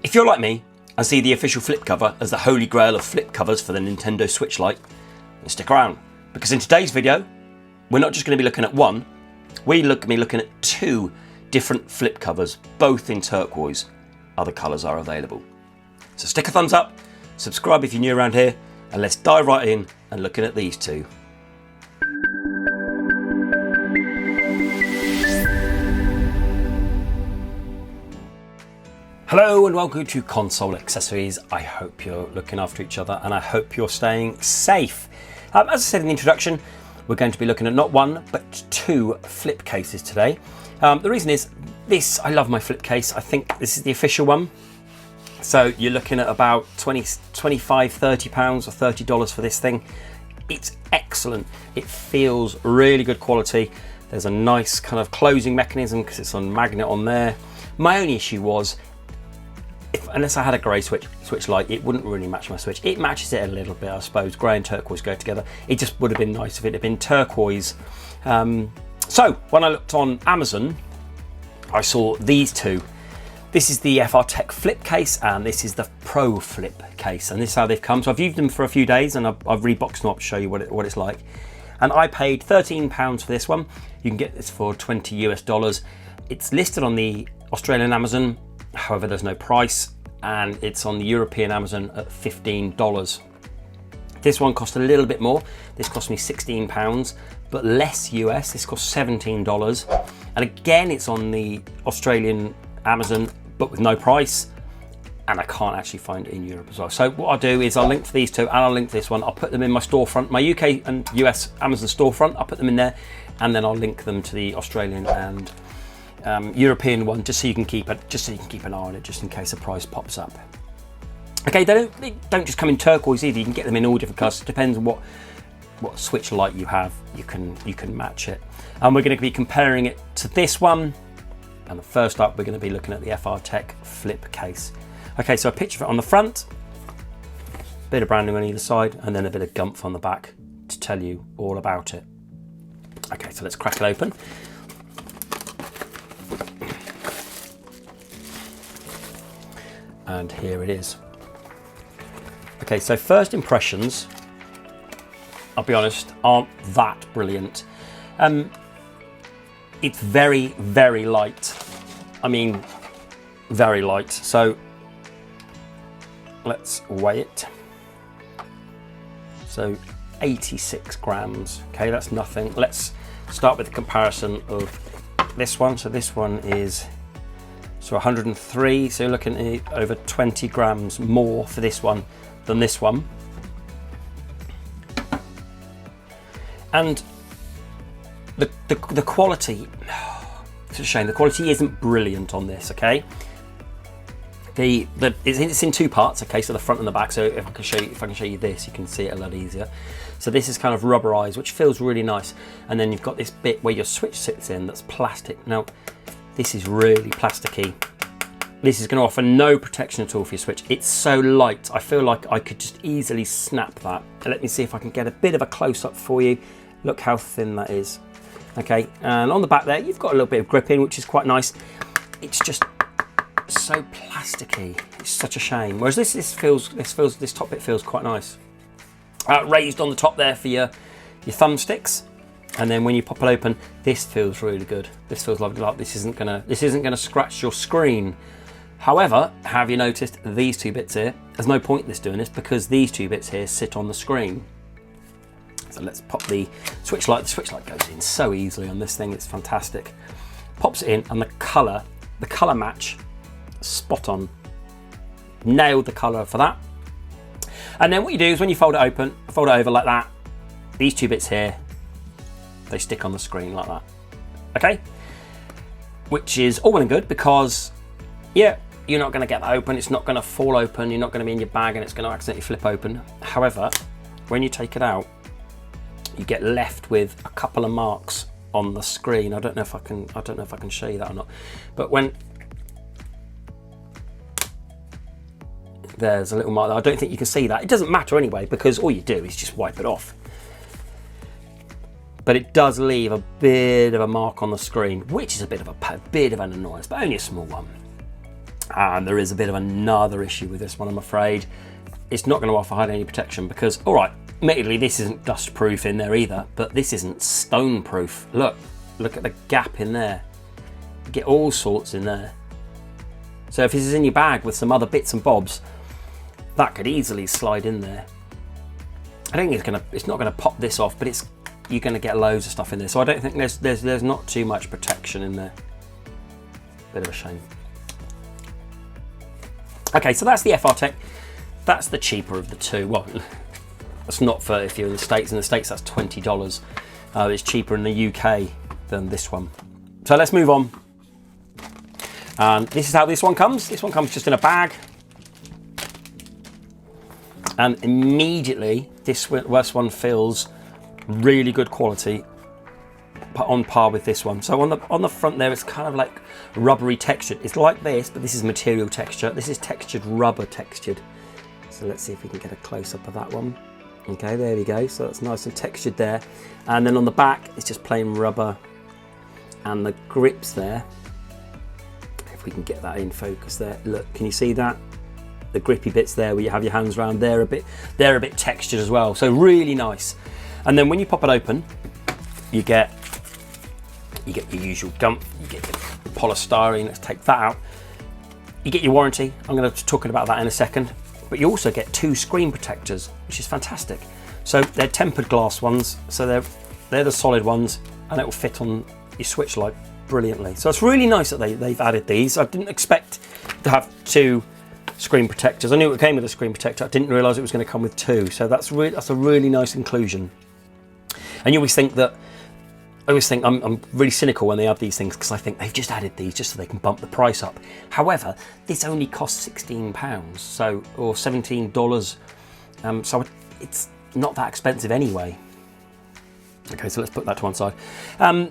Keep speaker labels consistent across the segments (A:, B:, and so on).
A: If you're like me and see the official flip cover as the holy grail of flip covers for the Nintendo Switch Lite, then stick around, because in today's video, we're not just going to be looking at one, we're going to be looking at two different flip covers, both in turquoise. Other colours are available. So stick a thumbs up, subscribe if you're new around here, and let's dive right in and looking at these two. Hello and welcome to Console Accessories. I hope you're looking after each other and I hope you're staying safe. As I said in the introduction, we're going to be looking at not one, but two flip cases today. The reason is this, I love my flip case. I think this is the official one. So you're looking at about 25, 30 pounds or $30 for this thing. It's excellent. It feels really good quality. There's a nice kind of closing mechanism because it's on magnet on there. My only issue was, unless I had a grey Switch Lite, it wouldn't really match my Switch. It matches it a little bit, I suppose. Grey and turquoise go together. It just would have been nice if it had been turquoise. So when I looked on Amazon, I saw these two. This is the FR Tech flip case and this is the Pro flip case, and this is how they've come. So I've used them for a few days and I've reboxed them up to show you what it's like. And I paid £13 for this one. You can get this for $20 US. It's listed on the Australian Amazon, however there's no price, and it's on the European Amazon at $15. This one cost a little bit more. This cost me £16, but less US. This cost $17. And again, it's on the Australian Amazon, but with no price. And I can't actually find it in Europe as well. So what I'll do is I'll link for these two and I'll link this one. I'll put them in my storefront, my UK and US Amazon storefront. I'll put them in there and then I'll link them to the Australian and European one, just so you can keep an eye on it, just in case a price pops up. Okay, they don't just come in turquoise either. You can get them in all different colours. It depends on what Switch Lite you have. You can match it. And we're going to be comparing it to this one. And first up, we're going to be looking at the FR Tech flip case. Okay, so a picture of it on the front, a bit of branding on either side, and then a bit of gumph on the back to tell you all about it. Okay, so let's crack it open. And here it is. Okay, so first impressions, I'll be honest, aren't that brilliant. It's very, very light. I mean, very light. So let's weigh it. So 86 grams. Okay, that's nothing. Let's start with the comparison of this one. So this one is 103, so you're looking at over 20 grams more for this one than this one. And the quality, it's a shame, the quality isn't brilliant on this, okay? It's in two parts, okay, so the front and the back. So if I can show you this, you can see it a lot easier. So this is kind of rubberized, which feels really nice. And then you've got this bit where your Switch sits in that's plastic. Now, this is really plasticky. This is going to offer no protection at all for your Switch. It's so light, I feel like I could just easily snap that. Let me see if I can get a bit of a close-up for you. Look how thin that is. Okay, and on the back there, you've got a little bit of gripping, which is quite nice. It's just so plasticky. It's such a shame. Whereas this top bit feels quite nice. Raised on the top there for your thumbsticks. And then when you pop it open, this feels really good. This feels like this isn't gonna scratch your screen. However, have you noticed these two bits here? There's no point in this doing this because these two bits here sit on the screen. So let's pop the Switch Lite. The Switch Lite goes in so easily on this thing. It's fantastic. Pops it in, and the color match, spot on. Nailed the color for that. And then what you do is when you fold it over like that. These two bits here, they stick on the screen like that, okay? Which is all well and good because, yeah, you're not gonna get that open, it's not gonna fall open, you're not gonna be in your bag and it's gonna accidentally flip open. However, when you take it out, you get left with a couple of marks on the screen. I don't know if I can show you that or not, but when there's a little mark there, I don't think you can see that. It doesn't matter anyway because all you do is just wipe it off. But it does leave a bit of a mark on the screen, which is a bit of an annoyance, but only a small one. And there is a bit of another issue with this one, I'm afraid. It's not going to offer hardly any protection because, all right, admittedly, this isn't dust proof in there either, but this isn't stone proof. Look at the gap in there. You get all sorts in there. So if this is in your bag with some other bits and bobs, that could easily slide in there. I don't think it's not gonna pop this off, but you're gonna get loads of stuff in there. So I don't think there's not too much protection in there. Bit of a shame. Okay, so that's the FR Tech. That's the cheaper of the two. Well, that's not for if you're in the States. In the States, that's $20. It's cheaper in the UK than this one. So let's move on. And this is how this one comes. This one comes just in a bag. And immediately, this one feels really good quality, on par with this one. So on the front there, it's kind of like rubbery textured. It's like this, but this is material texture. This is textured rubber textured. So let's see if we can get a close up of that one. Okay, there we go. So that's nice and textured there. And then on the back, it's just plain rubber. And the grips there, if we can get that in focus there. Look, can you see that? The grippy bits there where you have your hands around, they're a bit textured as well. So really nice. And then when you pop it open, you get your usual gum, you get your polystyrene. Let's take that out. You get your warranty. I'm going to be talking about that in a second. But you also get 2 screen protectors, which is fantastic. So they're tempered glass ones, so they're the solid ones, and it will fit on your Switch Lite brilliantly. So it's really nice that they've added these. I didn't expect to have 2 screen protectors. I knew it came with a screen protector. I didn't realise it was going to come with 2. So that's a really nice inclusion. And you always think I'm really cynical when they have these things, because I think they've just added these just so they can bump the price up. However, this only costs £16, or $17. So it's not that expensive anyway. Okay, so let's put that to one side. And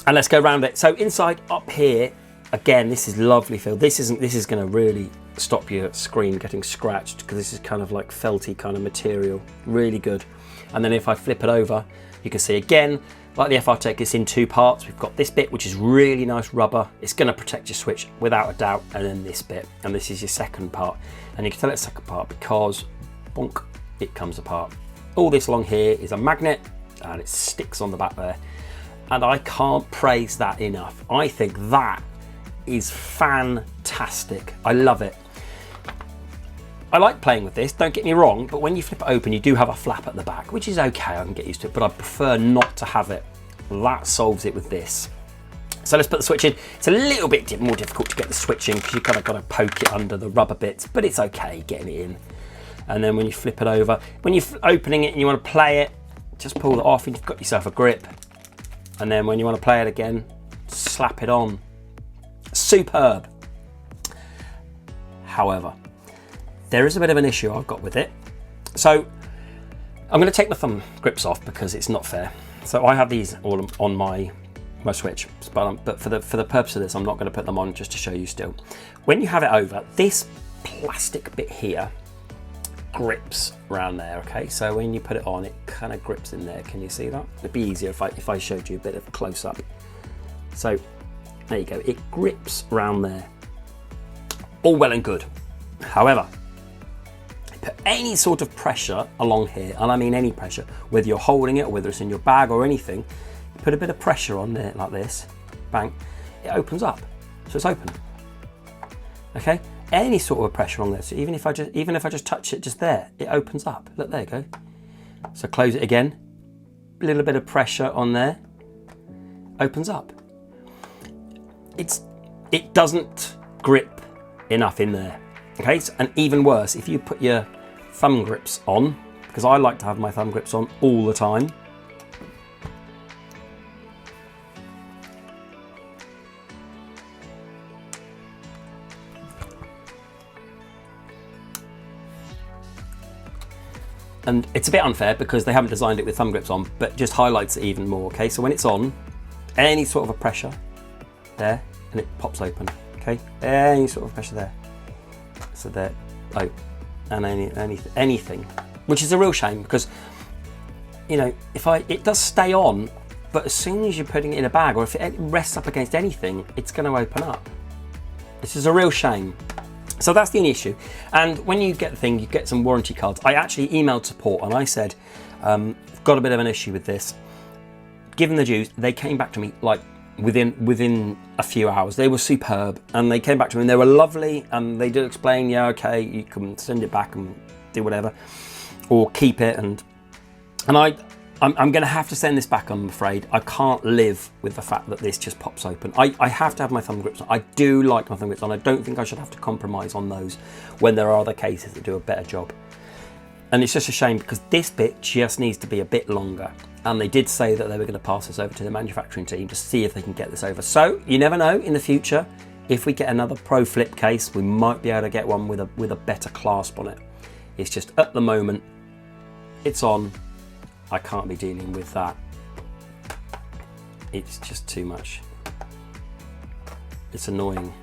A: let's go around it. So inside up here, again, this is lovely feel. This is going to really stop your screen getting scratched, because this is kind of like felty kind of material. Really good. And then if I flip it over, you can see again, like the FR Tech, it's in 2 parts. We've got this bit, which is really nice rubber. It's going to protect your Switch without a doubt. And then this bit, and this is your second part. And you can tell it's second part because, bonk, it comes apart. All this along here is a magnet, and it sticks on the back there. And I can't praise that enough. I think that is fantastic. I love it. I like playing with this, don't get me wrong, but when you flip it open, you do have a flap at the back, which is okay, I can get used to it, but I prefer not to have it. That solves it with this. So let's put the switch in. It's a little bit more difficult to get the switch in because you kind of got to poke it under the rubber bits, but it's okay getting it in. And then when you flip it over, when you're opening it and you want to play it, just pull it off and you've got yourself a grip. And then when you want to play it again, slap it on. Superb. However, there is a bit of an issue I've got with it. So I'm going to take the thumb grips off because it's not fair. So I have these all on my Switch, but for the purpose of this, I'm not going to put them on, just to show you still. When you have it over, this plastic bit here grips around there, okay? So when you put it on, it kind of grips in there. Can you see that? It'd be easier if I showed you a bit of close up. So there you go, it grips around there. All well and good. However, put any sort of pressure along here, and I mean any pressure, whether you're holding it or whether it's in your bag or anything, put a bit of pressure on there like this, bang, it opens up. So it's open. Okay? Any sort of pressure on there. So even if I just touch it just there, it opens up. Look, there you go. So close it again. A little bit of pressure on there. Opens up. It doesn't grip enough in there. Okay, and even worse, if you put your thumb grips on, because I like to have my thumb grips on all the time. And it's a bit unfair because they haven't designed it with thumb grips on, but just highlights it even more, okay? So when it's on, any sort of a pressure there, and it pops open, okay? Any sort of pressure there. So there, oh, and anything, which is a real shame because, you know, it does stay on, but as soon as you're putting it in a bag or if it rests up against anything, it's going to open up. This is a real shame. So that's the only issue. And when you get the thing, you get some warranty cards. I actually emailed support and I said, got a bit of an issue with this. Given the dues, they came back to me like within a few hours. They were superb and they came back to me and they were lovely, and they did explain, yeah, okay, you can send it back and do whatever, or keep it. And I'm going to have to send this back, I'm afraid. I can't live with the fact that this just pops open. I have to have my thumb grips on. I do like my thumb grips on. I don't think I should have to compromise on those when there are other cases that do a better job. And it's just a shame because this bit just needs to be a bit longer. And they did say that they were going to pass this over to the manufacturing team to see if they can get this over. So you never know, in the future, if we get another Pro Flip case, we might be able to get one with a better clasp on it. It's just at the moment, it's on. I can't be dealing with that. It's just too much. It's annoying.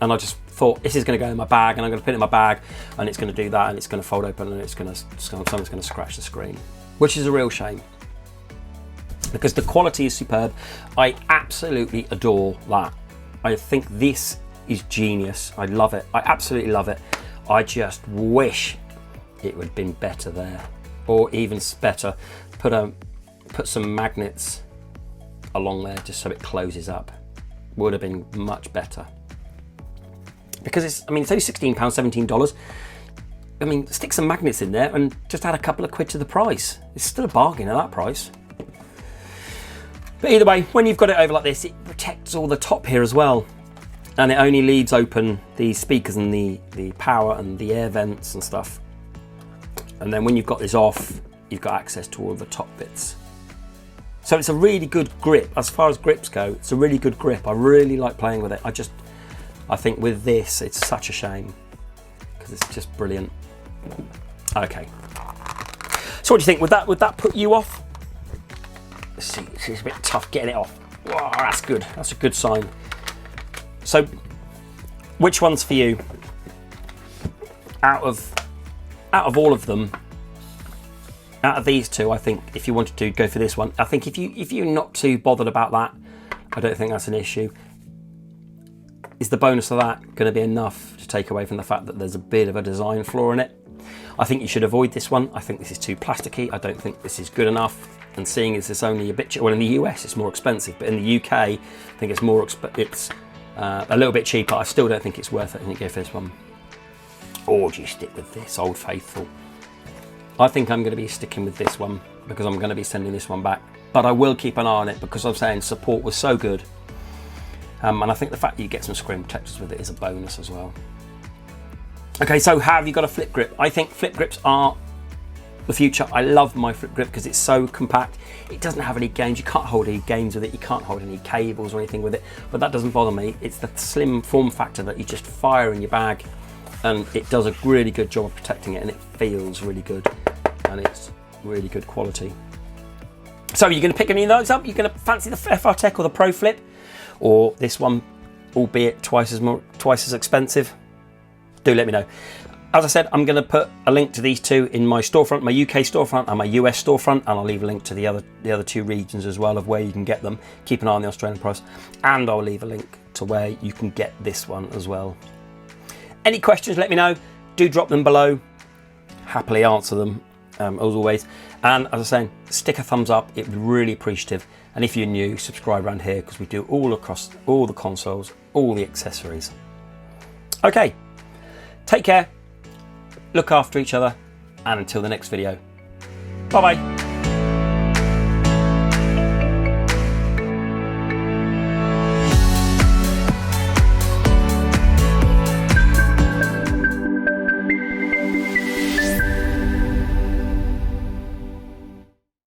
A: And I just thought, this is going to go in my bag, and I'm going to put it in my bag, and it's going to do that, and it's going to fold open, and someone's going to scratch the screen, which is a real shame. Because the quality is superb. I absolutely adore that. I think this is genius. I love it. I absolutely love it. I just wish it would have been better there. Or even better, put some magnets along there just so it closes up. Would have been much better. Because it's only £16, $17. I mean, stick some magnets in there and just add a couple of quid to the price. It's still a bargain at that price. But either way, when you've got it over like this, it protects all the top here as well. And it only leaves open the speakers and the power and the air vents and stuff. And then when you've got this off, you've got access to all the top bits. So it's a really good grip. As far as grips go, it's a really good grip. I really like playing with it. I think with this, it's such a shame because it's just brilliant. Okay. So what do you think? Would that put you off? Let's see, it's a bit tough getting it off. Wow, that's good. That's a good sign. So, which one's for you? Out of all of them, out of these two, I think if you wanted to go for this one, I think if you're not too bothered about that, I don't think that's an issue. Is the bonus of that going to be enough to take away from the fact that there's a bit of a design flaw in it? I think you should avoid this one. I think this is too plasticky. I don't think this is good enough. And seeing as it's only a bit, well, in the US it's more expensive, but in the UK I think it's a little bit cheaper. I still don't think it's worth it. I think go for this one. Or do you stick with this, Old Faithful? I think I'm going to be sticking with this one because I'm going to be sending this one back. But I will keep an eye on it because I'm saying support was so good. And I think the fact that you get some screen protectors with it is a bonus as well. Okay, so how have you got a flip grip? I think flip grips are the future. I love my flip grip because it's so compact. It doesn't have any games. You can't hold any games with it. You can't hold any cables or anything with it. But that doesn't bother me. It's the slim form factor that you just fire in your bag, and it does a really good job of protecting it, and it feels really good, and it's really good quality. So you're going to pick any of those up? You're going to fancy the FR Tech or the Pro Flip, or this one, albeit twice as expensive? Do let me know. As I said, I'm going to put a link to these two in my storefront, my UK storefront and my US storefront, and I'll leave a link to the other two regions as well of where you can get them. Keep an eye on the Australian price, and I'll leave a link to where you can get this one as well. Any questions, let me know. Do drop them below. Happily answer them, as always. And as I was saying, stick a thumbs up. It would be really appreciative. And if you're new, subscribe around here because we do all across all the consoles, all the accessories. Okay, take care. Look after each other, and until the next video, bye bye.